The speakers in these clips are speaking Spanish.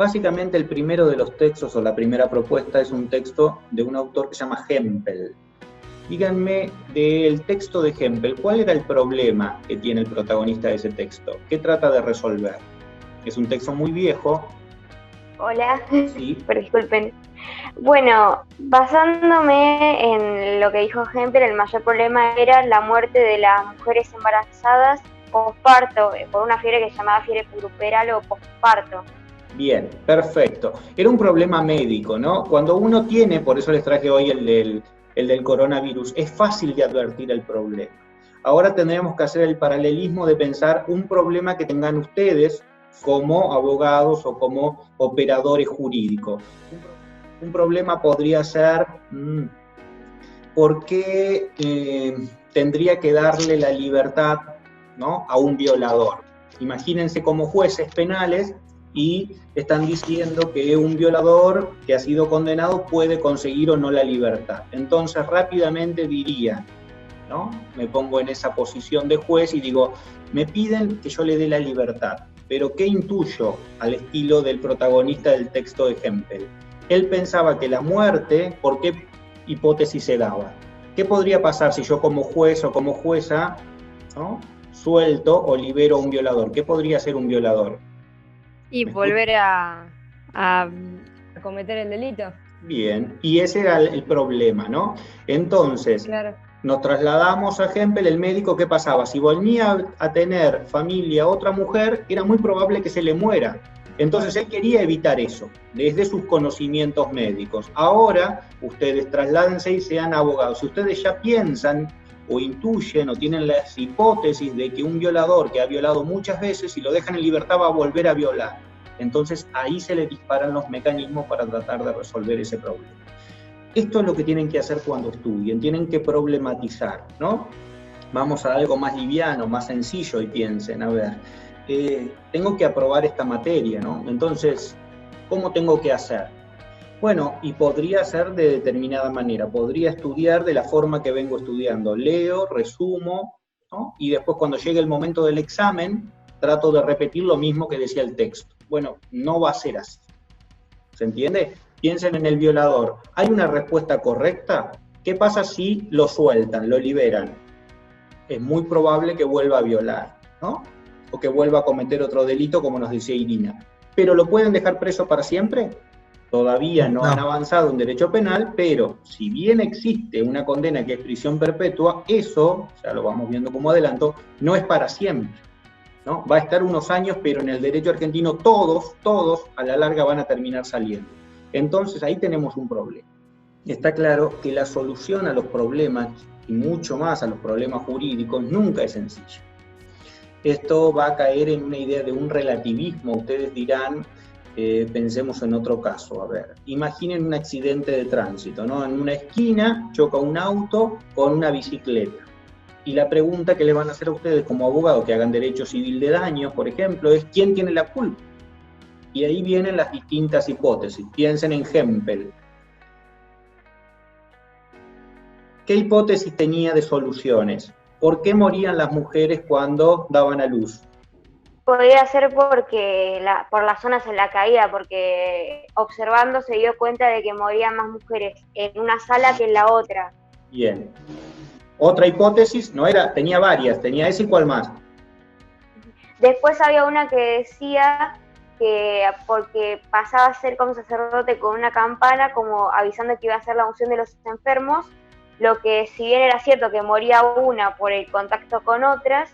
Básicamente el primero de los textos, o la primera propuesta, es un texto de un autor que se llama Hempel. Díganme, del texto de Hempel, ¿cuál era el problema que tiene el protagonista de ese texto? ¿Qué trata de resolver? Es un texto muy viejo. Hola, Sí. pero disculpen. Bueno, basándome en lo que dijo Hempel, el mayor problema era la muerte de las mujeres embarazadas posparto, por una fiebre que se llamaba fiebre puerperal o posparto. Bien, perfecto. Era un problema médico, ¿no? Cuando uno tiene, por eso les traje hoy el del coronavirus, es fácil de advertir el problema. Ahora tendremos que hacer el paralelismo de pensar un problema que tengan ustedes como abogados o como operadores jurídicos. Un problema podría ser, ¿por qué tendría que darle la libertad, ¿no?, a un violador? Imagínense como jueces penales y están diciendo que un violador que ha sido condenado puede conseguir o no la libertad. Entonces rápidamente diría, ¿no?, me pongo en esa posición de juez y digo, me piden que yo le dé la libertad, pero ¿qué intuyo al estilo del protagonista del texto de Hempel? Él pensaba que la muerte, ¿por qué hipótesis se daba? ¿Qué podría pasar si yo como juez o como jueza, ¿no?, suelto o libero a un violador? ¿Qué podría hacer un violador? Y volver a cometer el delito. Bien, y ese era el problema, ¿no? Entonces, claro, nos trasladamos a Hempel, el médico, ¿qué pasaba? Si volvía a tener familia otra mujer, era muy probable que se le muera. Entonces él quería evitar eso, desde sus conocimientos médicos. Ahora, ustedes trasládense y sean abogados. Si ustedes ya piensan o intuyen o tienen las hipótesis de que un violador que ha violado muchas veces, si lo dejan en libertad va a volver a violar. Entonces ahí se le disparan los mecanismos para tratar de resolver ese problema. Esto es lo que tienen que hacer cuando estudien, tienen que problematizar, ¿no? Vamos a algo más liviano, más sencillo y piensen, a ver, tengo que aprobar esta materia, ¿no? Entonces, ¿cómo tengo que hacer? Bueno, y podría ser de determinada manera, podría estudiar de la forma que vengo estudiando, leo, resumo, ¿no?, y después cuando llegue el momento del examen, trato de repetir lo mismo que decía el texto. Bueno, no va a ser así. ¿Se entiende? Piensen en el violador. ¿Hay una respuesta correcta? ¿Qué pasa si lo sueltan, lo liberan? Es muy probable que vuelva a violar, ¿no? O que vuelva a cometer otro delito, como nos decía Irina. ¿Pero lo pueden dejar preso para siempre? Todavía no han avanzado en derecho penal, pero si bien existe una condena que es prisión perpetua, eso, ya lo vamos viendo como adelanto, no es para siempre, ¿no? Va a estar unos años, pero en el derecho argentino todos a la larga van a terminar saliendo. Entonces ahí tenemos un problema. Está claro que la solución a los problemas, y mucho más a los problemas jurídicos, nunca es sencilla. Esto va a caer en una idea de un relativismo. Ustedes dirán, pensemos en otro caso. A ver, imaginen un accidente de tránsito, ¿no? En una esquina choca un auto con una bicicleta. Y la pregunta que le van a hacer a ustedes como abogados que hagan derecho civil de daños, por ejemplo, es ¿quién tiene la culpa? Y ahí vienen las distintas hipótesis. Piensen en Hempel. ¿Qué hipótesis tenía de soluciones? ¿Por qué morían las mujeres cuando daban a luz? Podría ser porque por las zonas en la caída, porque observando se dio cuenta de que morían más mujeres en una sala que en la otra. Bien. Otra hipótesis, no era, tenía varias, tenía esa y cuál más. Después había una que decía que porque pasaba a ser como sacerdote con una campana, como avisando que iba a hacer la unción de los enfermos, lo que si bien era cierto que moría una por el contacto con otras,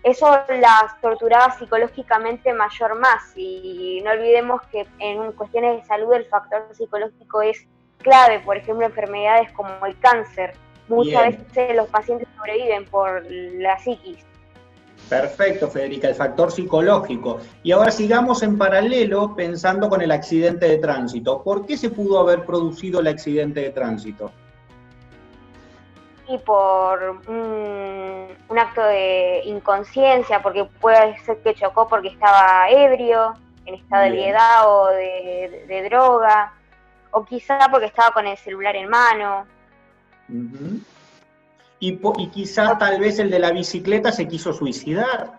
eso las torturaba psicológicamente mayor más. Y no olvidemos que en cuestiones de salud el factor psicológico es clave, por ejemplo, enfermedades como el cáncer. Muchas veces los pacientes sobreviven por la psiquis. Perfecto, Federica, el factor psicológico. Y ahora sigamos en paralelo pensando con el accidente de tránsito. ¿Por qué se pudo haber producido el accidente de tránsito? Y por un acto de inconsciencia, porque puede ser que chocó porque estaba ebrio, en estado de ebriedad o de droga, o quizá porque estaba con el celular en mano. Uh-huh. Y quizás tal vez el de la bicicleta se quiso suicidar.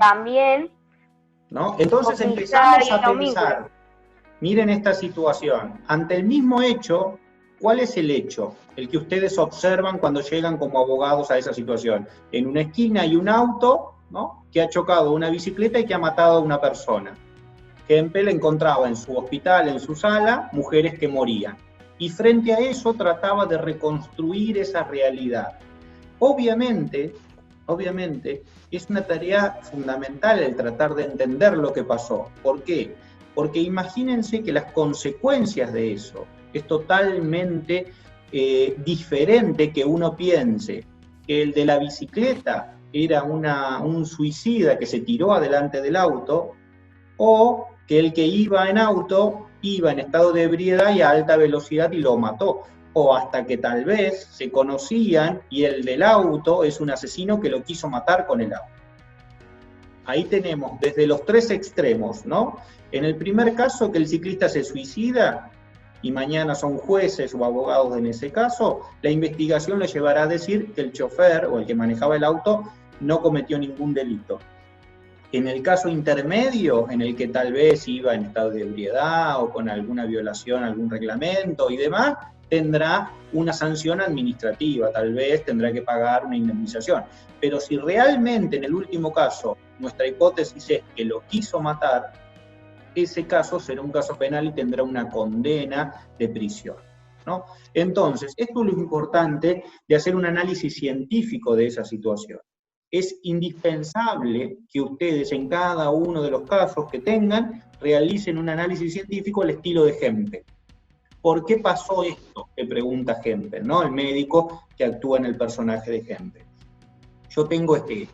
También, ¿no? Entonces empezamos a pensar, miren esta situación, ante el mismo hecho, ¿cuál es el hecho? El que ustedes observan cuando llegan como abogados a esa situación. En una esquina hay un auto, ¿no?, que ha chocado una bicicleta y que ha matado a una persona. Hempel encontraba en su hospital, en su sala, mujeres que morían. Y frente a eso trataba de reconstruir esa realidad. Obviamente, es una tarea fundamental el tratar de entender lo que pasó. ¿Por qué? Porque imagínense que las consecuencias de eso es totalmente diferente que uno piense que el de la bicicleta era un suicida que se tiró adelante del auto, o que el que iba en auto iba en estado de ebriedad y a alta velocidad y lo mató, o hasta que tal vez se conocían y el del auto es un asesino que lo quiso matar con el auto. Ahí tenemos desde los tres extremos, ¿no? En el primer caso, que el ciclista se suicida, y mañana son jueces o abogados en ese caso, la investigación le llevará a decir que el chofer o el que manejaba el auto no cometió ningún delito. En el caso intermedio, en el que tal vez iba en estado de ebriedad o con alguna violación, algún reglamento y demás, tendrá una sanción administrativa, tal vez tendrá que pagar una indemnización. Pero si realmente en el último caso nuestra hipótesis es que lo quiso matar, ese caso será un caso penal y tendrá una condena de prisión, ¿no? Entonces, esto es lo importante de hacer un análisis científico de esa situación. Es indispensable que ustedes en cada uno de los casos que tengan realicen un análisis científico al estilo de Hempel. ¿Por qué pasó esto?, que pregunta Hempel, ¿no?, el médico que actúa en el personaje de Hempel. Yo tengo este hecho.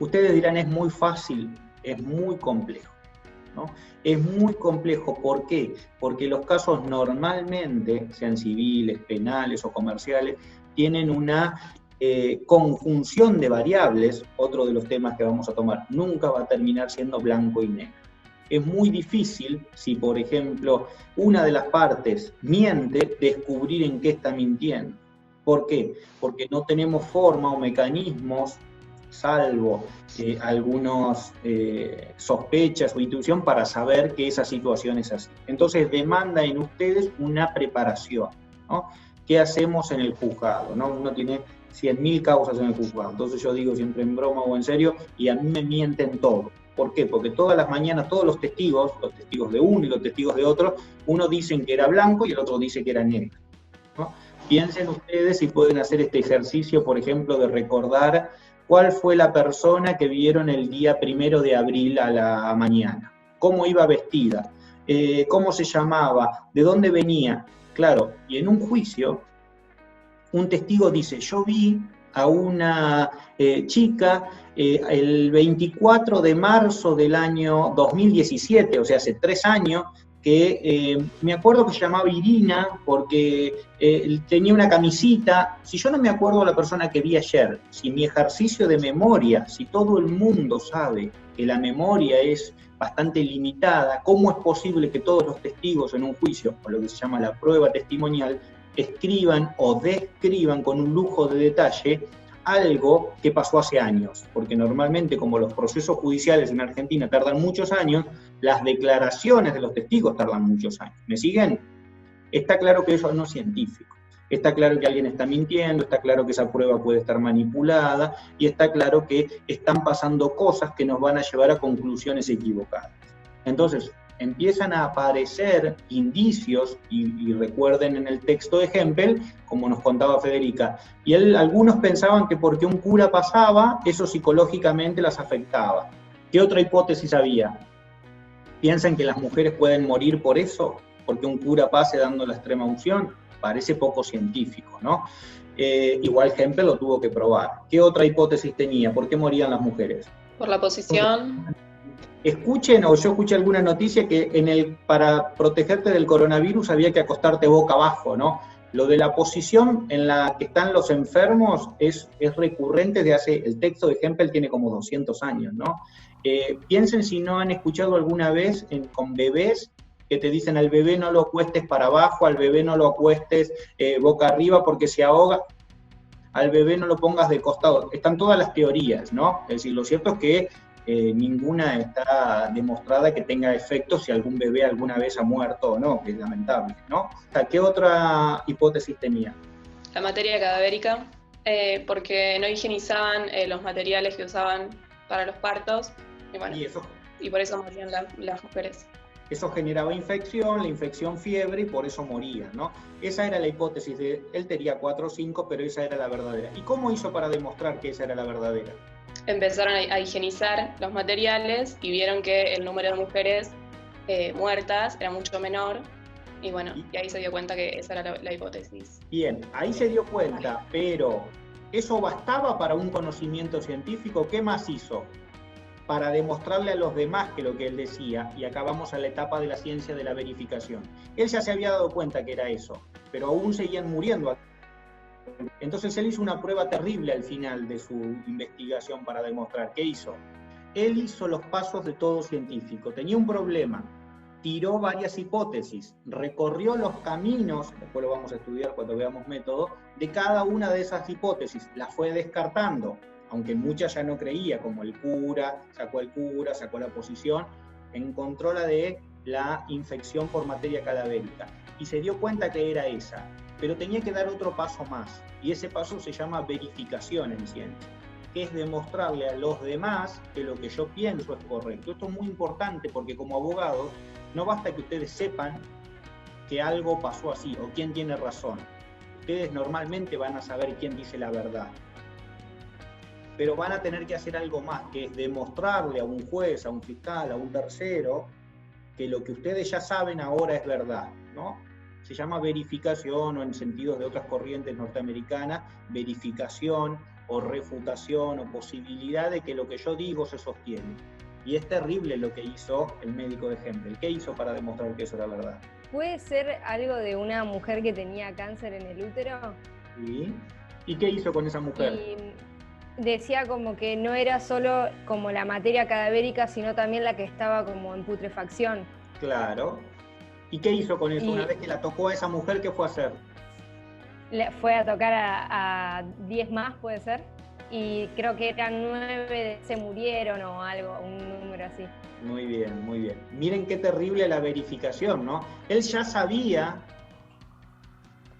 Ustedes dirán, es muy fácil, es muy complejo, ¿no? Es muy complejo, ¿por qué? Porque los casos normalmente, sean civiles, penales o comerciales, tienen una conjunción de variables, otro de los temas que vamos a tomar, nunca va a terminar siendo blanco y negro. Es muy difícil, si por ejemplo una de las partes miente, descubrir en qué está mintiendo. ¿Por qué? Porque no tenemos forma o mecanismos, salvo algunas sospechas o intuición, para saber que esa situación es así. Entonces demanda en ustedes una preparación, ¿no? ¿Qué hacemos en el juzgado, ¿no? Uno tiene 100.000 causas en el juzgado, entonces yo digo siempre en broma o en serio, y a mí me mienten todo. ¿Por qué? Porque todas las mañanas todos los testigos de uno y los testigos de otro, uno dicen que era blanco y el otro dice que era negro, ¿no? Piensen ustedes si pueden hacer este ejercicio, por ejemplo, de recordar cuál fue la persona que vieron el día 1 de abril a la mañana, cómo iba vestida, cómo se llamaba, de dónde venía. Claro, y en un juicio, un testigo dice, yo vi a una chica el 24 de marzo del año 2017, o sea, hace 3 años, que me acuerdo que se llamaba Irina porque tenía una camisita. Si yo no me acuerdo a la persona que vi ayer, si mi ejercicio de memoria, si todo el mundo sabe que la memoria es bastante limitada, ¿cómo es posible que todos los testigos en un juicio, o lo que se llama la prueba testimonial, escriban o describan con un lujo de detalle algo que pasó hace años? Porque normalmente, como los procesos judiciales en Argentina tardan muchos años, las declaraciones de los testigos tardan muchos años. ¿Me siguen? Está claro que eso no es científico. Está claro que alguien está mintiendo, está claro que esa prueba puede estar manipulada, y está claro que están pasando cosas que nos van a llevar a conclusiones equivocadas. Entonces, empiezan a aparecer indicios, y recuerden en el texto de Hempel, como nos contaba Federica, y algunos pensaban que porque un cura pasaba, eso psicológicamente las afectaba. ¿Qué otra hipótesis había? ¿Piensan que las mujeres pueden morir por eso? ¿Porque un cura pase dando la extrema unción? Parece poco científico, ¿no? Igual Hempel lo tuvo que probar. ¿Qué otra hipótesis tenía? ¿Por qué morían las mujeres? Por la posición. Escuchen, o yo escuché alguna noticia que para protegerte del coronavirus había que acostarte boca abajo, ¿no? Lo de la posición en la que están los enfermos es recurrente el texto de Hempel tiene como 200 años, ¿no? Piensen si no han escuchado alguna vez con bebés que te dicen al bebé no lo acuestes para abajo, al bebé no lo acuestes boca arriba porque se ahoga, al bebé no lo pongas de costado. Están todas las teorías, ¿no? Es decir, lo cierto es que ninguna está demostrada que tenga efectos si algún bebé alguna vez ha muerto o no, que es lamentable, ¿no? O sea, ¿qué otra hipótesis tenía? La materia cadavérica, porque no higienizaban los materiales que usaban para los partos, y bueno, y por eso morían las mujeres. Eso generaba infección, la infección fiebre, y por eso moría, ¿no? Esa era la hipótesis de él, tenía 4 o 5, pero esa era la verdadera. ¿Y cómo hizo para demostrar que esa era la verdadera? Empezaron a higienizar los materiales y vieron que el número de mujeres muertas era mucho menor, y bueno, y ahí se dio cuenta que esa era la hipótesis. Bien, ahí se dio cuenta, pero ¿eso bastaba para un conocimiento científico? ¿Qué más hizo? Para demostrarle a los demás que lo que él decía, y acá vamos a la etapa de la ciencia de la verificación. Él ya se había dado cuenta que era eso, pero aún seguían muriendo. Entonces él hizo una prueba terrible al final de su investigación para demostrar. ¿Qué hizo? Él hizo los pasos de todo científico. Tenía un problema, tiró varias hipótesis, recorrió los caminos, después lo vamos a estudiar cuando veamos método, de cada una de esas hipótesis, las fue descartando, aunque muchas ya no creía, como el cura, sacó la posición, encontró la de la infección por materia cadavérica, y se dio cuenta que era esa, pero tenía que dar otro paso más, y ese paso se llama verificación en ciencia, que es demostrarle a los demás que lo que yo pienso es correcto. Esto es muy importante porque como abogados, no basta que ustedes sepan que algo pasó así, o quién tiene razón. Ustedes normalmente van a saber quién dice la verdad, pero van a tener que hacer algo más, que es demostrarle a un juez, a un fiscal, a un tercero, que lo que ustedes ya saben ahora es verdad, ¿no? Se llama verificación, o en sentidos de otras corrientes norteamericanas, verificación o refutación o posibilidad de que lo que yo digo se sostiene. Y es terrible lo que hizo el médico de Hempel. ¿Qué hizo para demostrar que eso era verdad? ¿Puede ser algo de una mujer que tenía cáncer en el útero? Sí. ¿Y qué hizo con esa mujer? Y decía como que no era solo como la materia cadavérica, sino también la que estaba como en putrefacción. Claro. ¿Y qué hizo con eso? Una vez que la tocó a esa mujer, ¿qué fue a hacer? Fue a tocar a 10 más, puede ser. Y creo que eran 9 se murieron o algo, un número así. Muy bien, muy bien. Miren qué terrible la verificación, ¿no? Él ya sabía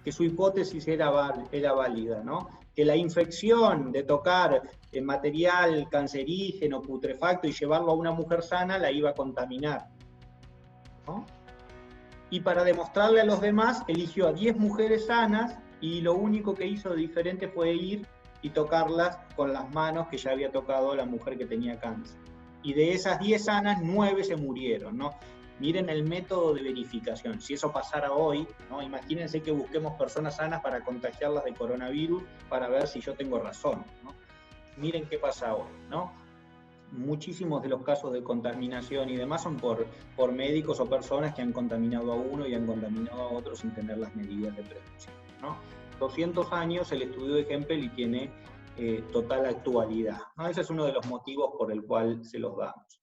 que su hipótesis era válida, ¿no? Que la infección de tocar material cancerígeno, putrefacto y llevarlo a una mujer sana la iba a contaminar, ¿no? Y para demostrarle a los demás, eligió a 10 mujeres sanas y lo único que hizo de diferente fue ir y tocarlas con las manos que ya había tocado la mujer que tenía cáncer. Y de esas 10 sanas, 9 se murieron, ¿no? Miren el método de verificación. Si eso pasara hoy, ¿no? Imagínense que busquemos personas sanas para contagiarlas de coronavirus para ver si yo tengo razón, ¿no? Miren qué pasa hoy, ¿no? Muchísimos de los casos de contaminación y demás son por médicos o personas que han contaminado a uno y han contaminado a otro sin tener las medidas de prevención, ¿no? 200 años el estudio de Hempel y tiene total actualidad, ¿no? Ese es uno de los motivos por el cual se los damos.